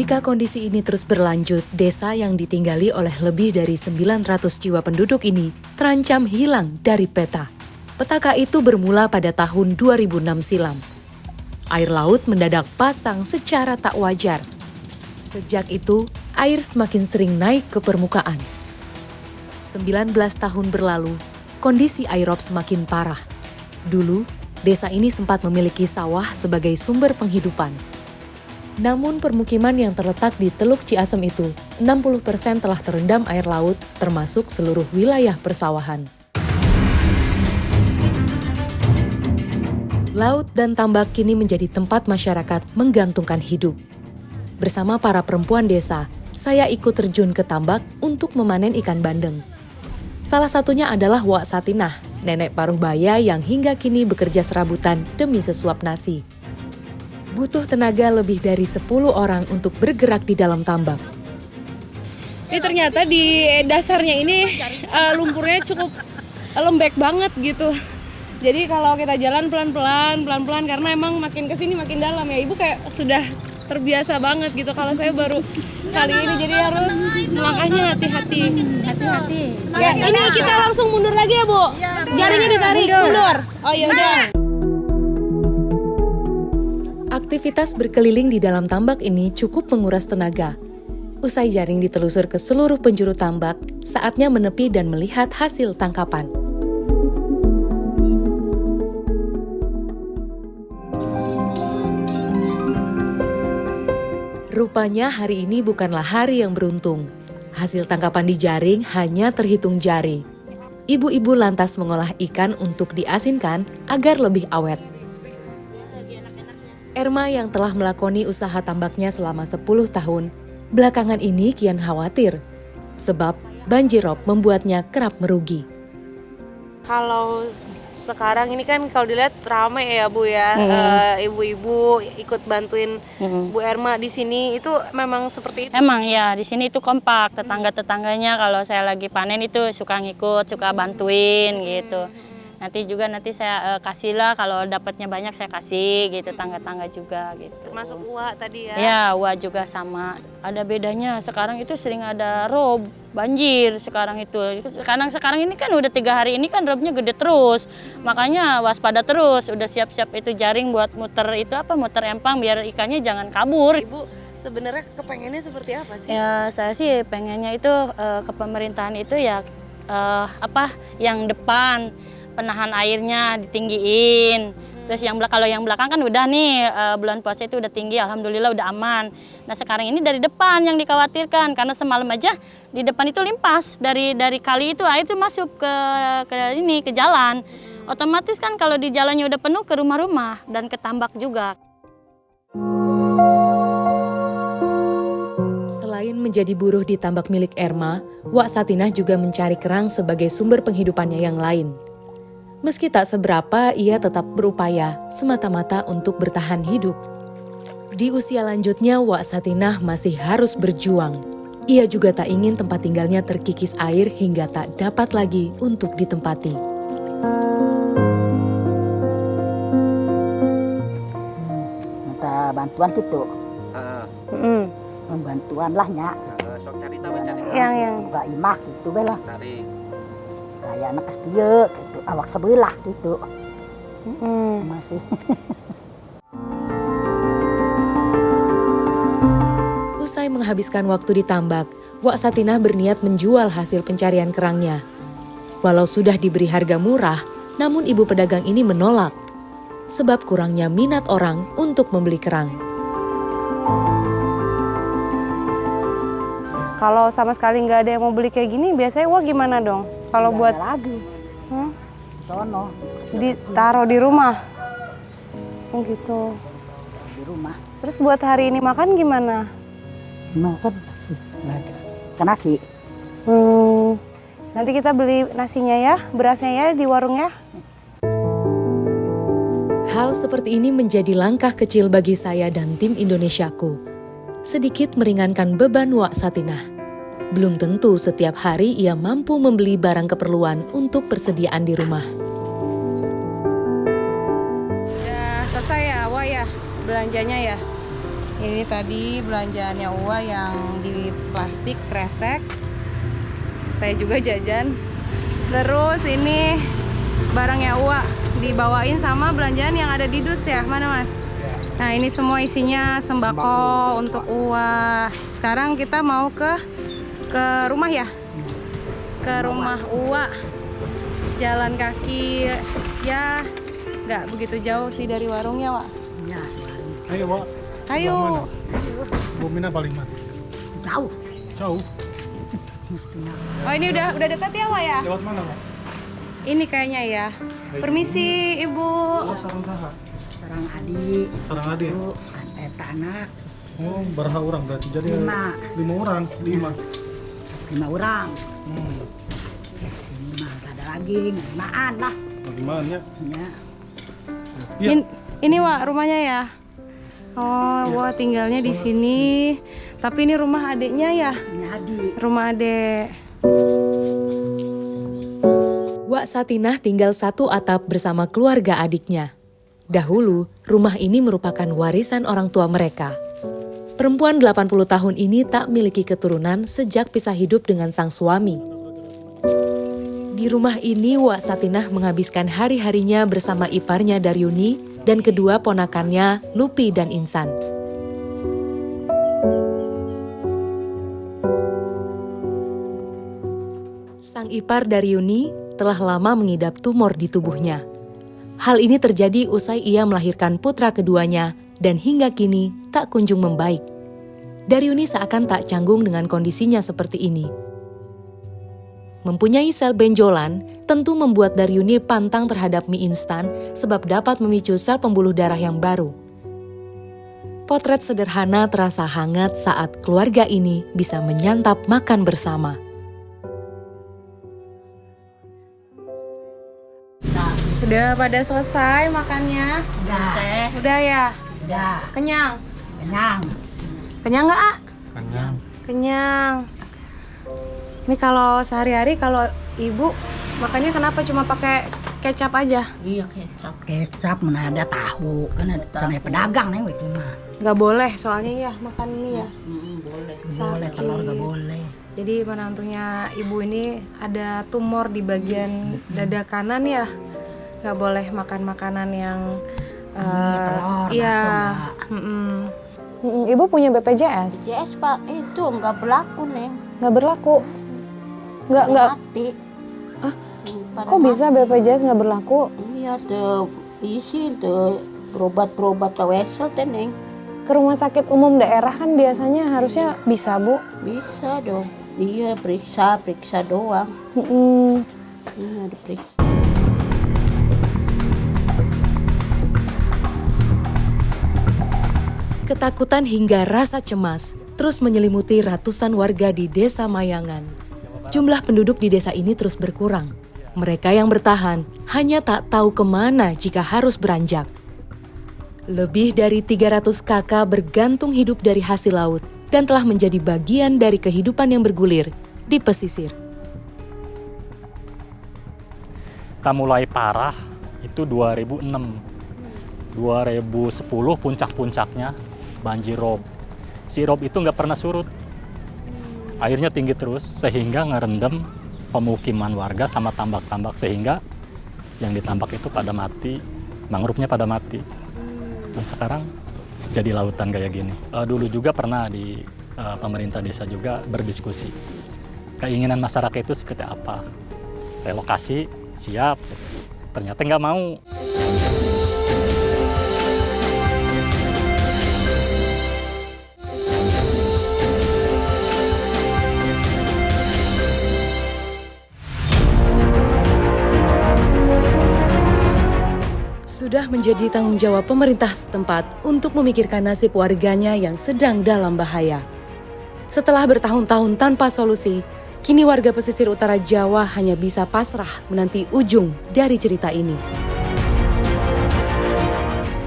Jika kondisi ini terus berlanjut, desa yang ditinggali oleh lebih dari 900 jiwa penduduk ini terancam hilang dari peta. Petaka itu bermula pada tahun 2006 silam. Air laut mendadak pasang secara tak wajar. Sejak itu, air semakin sering naik ke permukaan. 19 tahun berlalu, kondisi airop semakin parah. Dulu, desa ini sempat memiliki sawah sebagai sumber penghidupan. Namun permukiman yang terletak di Teluk Ciasem itu, 60% telah terendam air laut, termasuk seluruh wilayah persawahan. Laut dan tambak kini menjadi tempat masyarakat menggantungkan hidup. Bersama para perempuan desa, saya ikut terjun ke tambak untuk memanen ikan bandeng. Salah satunya adalah Wak Satinah, nenek paruh baya yang hingga kini bekerja serabutan demi sesuap nasi. Butuh tenaga lebih dari 10 orang untuk bergerak di dalam tambak. Ini ternyata di dasarnya ini lumpurnya cukup lembek banget gitu. Jadi kalau kita jalan pelan-pelan karena emang makin kesini makin dalam ya. Ibu kayak sudah terbiasa banget gitu. Kalau saya baru kali ini jadi harus melangkahnya hati-hati. Ya, ini kita langsung mundur lagi ya, Bu? Jaringnya ditarik, mundur. Oh iya udah. Aktivitas berkeliling di dalam tambak ini cukup menguras tenaga. Usai jaring ditelusur ke seluruh penjuru tambak, saatnya menepi dan melihat hasil tangkapan. Rupanya hari ini bukanlah hari yang beruntung. Hasil tangkapan di jaring hanya terhitung jari. Ibu-ibu lantas mengolah ikan untuk diasinkan agar lebih awet. Erma yang telah melakoni usaha tambaknya selama 10 tahun, belakangan ini kian khawatir. Sebab banjirop membuatnya kerap merugi. Kalau sekarang ini kan kalau dilihat ramai ya Bu ya, ibu-ibu ikut bantuin Bu Erma di sini itu memang seperti itu. Emang ya di sini itu kompak, tetangga-tetangganya kalau saya lagi panen itu suka ngikut, suka bantuin gitu. Nanti saya kasih lah kalau dapatnya banyak saya kasih gitu, tangga-tangga juga gitu. Termasuk uak tadi ya? Ya, uak juga sama. Ada bedanya, sekarang itu sering ada rob, banjir sekarang itu. Sekarang ini kan udah 3 hari ini kan robnya gede terus. Makanya waspada terus, udah siap-siap itu jaring buat muter empang biar ikannya jangan kabur. Ibu sebenarnya kepengennya seperti apa sih? Ya, saya sih pengennya itu ke pemerintahan itu ya yang depan penahan airnya ditinggiin. Terus kalau yang belakang kan udah nih bulan puasa itu udah tinggi, alhamdulillah udah aman. Nah sekarang ini dari depan yang dikhawatirkan karena semalam aja di depan itu limpas dari kali itu air itu masuk ke jalan. Otomatis kan kalau di jalannya udah penuh ke rumah-rumah dan ke tambak juga. Selain menjadi buruh di tambak milik Erma, Wak Satinah juga mencari kerang sebagai sumber penghidupannya yang lain. Meski tak seberapa, ia tetap berupaya semata-mata untuk bertahan hidup. Di usia lanjutnya, Wak Satinah masih harus berjuang. Ia juga tak ingin tempat tinggalnya terkikis air hingga tak dapat lagi untuk ditempati. Minta bantuan gitu. Bantuan lah nya. Sok cari tahu cari. Yang Enggak imah gitu bela. Tarik. Kayak anak dia gitu, awak sebelah gitu. Masih. Usai menghabiskan waktu di tambak, Wak Satinah berniat menjual hasil pencarian kerangnya. Walau sudah diberi harga murah, namun ibu pedagang ini menolak. Sebab kurangnya minat orang untuk membeli kerang. kalau sama sekali nggak ada yang mau beli kayak gini, biasanya wah gimana dong? Kalau Nggak buat ada lagi. Sono ditaruh di rumah. Oh gitu. di rumah. Terus buat hari ini makan gimana? Makan sih nggak ada. Kan nasi. Nanti kita beli nasinya ya, berasnya ya di warung ya. Hal seperti ini menjadi langkah kecil bagi saya dan tim Indonesiaku. Sedikit meringankan beban Wak Satinah. Belum tentu setiap hari ia mampu membeli barang keperluan untuk persediaan di rumah. Udah selesai ya, Wak ya, belanjanya ya? Ini tadi belanjaannya Uwa yang di plastik kresek. Saya juga jajan. Terus ini barangnya Uwa dibawain sama belanjaan yang ada di dus ya. Mana Mas? Nah ini semua isinya sembako untuk Uwa. Sekarang kita mau ke rumah ya. Ke rumah Uwa. Jalan kaki ya nggak begitu jauh sih dari warungnya Wak. Ya, Ayo, Wak. Ayo. Bu Mina paling mana? jauh. Jauh. Mestinya. Oh ini udah dekat ya Wak ya? Lewat mana, Wak? Ini kayaknya ya. Permisi Ibu. Oh, sarang saha. Sarang adik. Sarang adik. Bu, eta anak. Oh, baraha orang berarti. Jadi 5 orang, 5. 5 orang. Hmm. 5 nggak ada lagi, 5-an lah. Bagaimana ya? Ya. Iya. Ini Wak rumahnya ya. Oh, Wak tinggalnya di sini. Tapi ini rumah adiknya ya. Ini adik. Rumah adik. Wak Satinah tinggal satu atap bersama keluarga adiknya. Dahulu, rumah ini merupakan warisan orang tua mereka. Perempuan 80 tahun ini tak memiliki keturunan sejak pisah hidup dengan sang suami. Di rumah ini, Wak Satinah menghabiskan hari-harinya bersama iparnya Daryuni dan kedua ponakannya Lupi dan Insan. Sang ipar Daryuni telah lama mengidap tumor di tubuhnya. Hal ini terjadi usai ia melahirkan putra keduanya dan hingga kini tak kunjung membaik. Daryuni seakan tak canggung dengan kondisinya seperti ini. Mempunyai sel benjolan tentu membuat Daryuni pantang terhadap mie instan sebab dapat memicu sel pembuluh darah yang baru. Potret sederhana terasa hangat saat keluarga ini bisa menyantap makan bersama. Udah pada selesai makannya? Udah. Udah ya? Udah. Kenyang? Kenyang. Kenyang nggak, A? Kenyang. Kenyang. Ini kalau sehari-hari kalau ibu makannya kenapa cuma pakai kecap aja? Iya, kecap. Kecap mana ada tahu. Kan ada pedagang nih gimana? Nggak boleh soalnya ya makan ini ya. Boleh. Sakit. Boleh, telur nggak boleh. Jadi menantunya ibu ini ada tumor di bagian dada kanan ya. Nggak boleh makan makanan yang telur, iya. bakso, Ibu punya BPJS? Yes Pak, itu nggak berlaku nih. Nggak berlaku? Nggak. Mati. Ah, Pada Kok bisa BPJS nggak berlaku? Iya tuh isi tuh berobat wesel teneng. Ke rumah sakit umum daerah kan biasanya harusnya bisa Bu. Bisa dong. Iya periksa doang. Iya diperiksa. Ketakutan hingga rasa cemas terus menyelimuti ratusan warga di Desa Mayangan. Jumlah penduduk di desa ini terus berkurang. Mereka yang bertahan hanya tak tahu kemana jika harus beranjak. Lebih dari 300 kakak bergantung hidup dari hasil laut dan telah menjadi bagian dari kehidupan yang bergulir di pesisir. Kita mulai parah itu 2006. 2010 puncak-puncaknya banjir rob. Si rob itu nggak pernah surut. Airnya tinggi terus sehingga ngerendam pemukiman warga sama tambak-tambak sehingga yang ditambak itu pada mati, mangrove-nya pada mati. Dan sekarang jadi lautan kayak gini. Dulu juga pernah di pemerintah desa juga berdiskusi. Keinginan masyarakat itu seperti apa? Relokasi siap, ternyata nggak mau. Sudah menjadi tanggung jawab pemerintah setempat untuk memikirkan nasib warganya yang sedang dalam bahaya. Setelah bertahun-tahun tanpa solusi, kini warga pesisir utara Jawa hanya bisa pasrah menanti ujung dari cerita ini.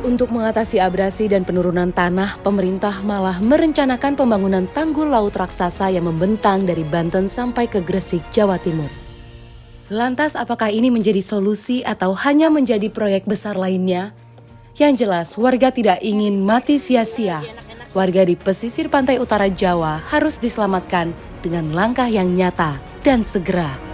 Untuk mengatasi abrasi dan penurunan tanah, pemerintah malah merencanakan pembangunan tanggul laut raksasa yang membentang dari Banten sampai ke Gresik, Jawa Timur. Lantas apakah ini menjadi solusi atau hanya menjadi proyek besar lainnya? Yang jelas warga tidak ingin mati sia-sia Warga di pesisir pantai utara Jawa harus diselamatkan dengan langkah yang nyata dan segera.